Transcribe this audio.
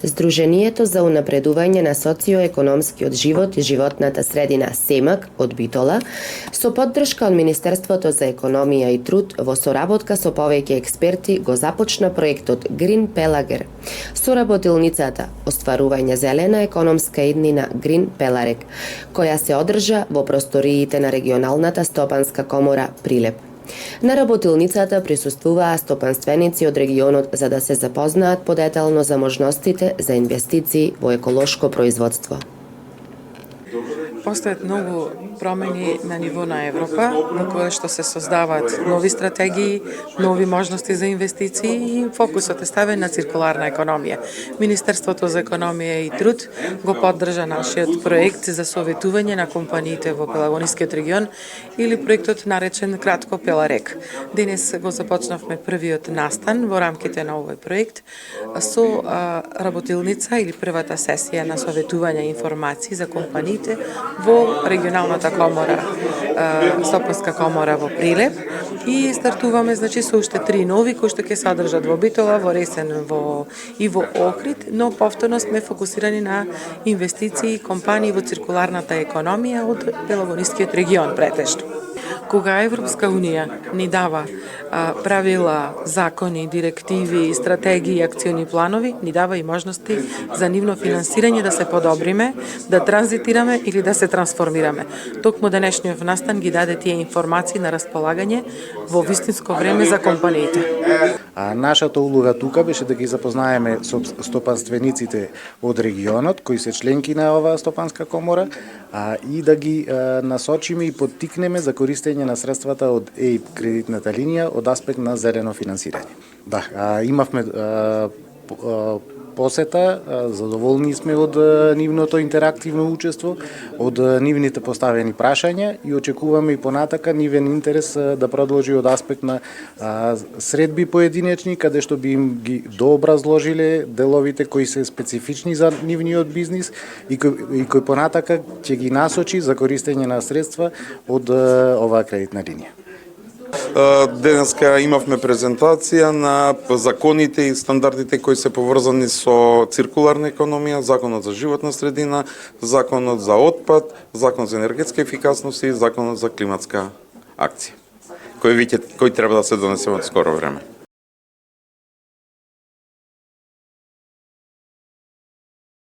Здруженијето за унапредување на социоекономскиот живот и животната средина СЕМАК од Битола, со поддршка од Министерството за економија и труд во соработка со повеќе експерти го започна проектот Green Pelager. Соработилницата остварување зелена економска иднина Green Pelarek, која се одржа во просториите на регионалната стопанска комора Прилеп. На работилницата присуствуваа стопанственици од регионот за да се запознаат подетално за можностите за инвестиции во еколошко производство. Постојат многу промени на ниво на Европа, во кое што се создаваат нови стратегии, нови можности за инвестиции и фокусот е ставен на циркуларна економија. Министерството за економија и труд го поддржа нашиот проект за советување на компаниите во Пелагонискиот регион или проектот наречен кратко Пеларек. Денес го започнавме првиот настан во рамките на овој проект со работилница или првата сесија на советување информации за компаниите во регионалната комора, стопанска комора во Прилеп и стартуваме со уште 3 нови кои што ќе се одржат во Битола, во Ресен и во Охрид, но повторно сме фокусирани на инвестиции и компании во циркуларната економија од Пелагонискиот регион претежно. Кога Европска Унија ни дава правила, закони, директиви, стратегии и акциони планови, ни дава и можности за нивно финансирање да се подобриме, да транзитираме или да се трансформираме. Токму денешниот настан ги даде тие информации на располагање во вистинско време за компаниите. Нашата улога тука беше да ги запознаеме со стопанствениците од регионот кои се членки на оваа стопанска комора и да ги насочиме и поттикнеме за користење на средствата од ЕИП кредитната линија од аспект на зелено финансирање. Да, имавме посета, задоволни сме од нивното интерактивно учество, од нивните поставени прашања и очекуваме и понатака нивен интерес да продолжи од аспект на средби поединечни, каде што би им ги дообразложиле деловите кои се специфични за нивниот бизнис и кои понатака ќе ги насочи за користење на средства од оваа кредитна линија. Денеска имавме презентација на законите и стандардите кои се поврзани со циркуларна економија, законот за животна средина, законот за отпад, законот за енергетска ефикасност и законот за климатска акција, кој треба да се донесе во скоро време.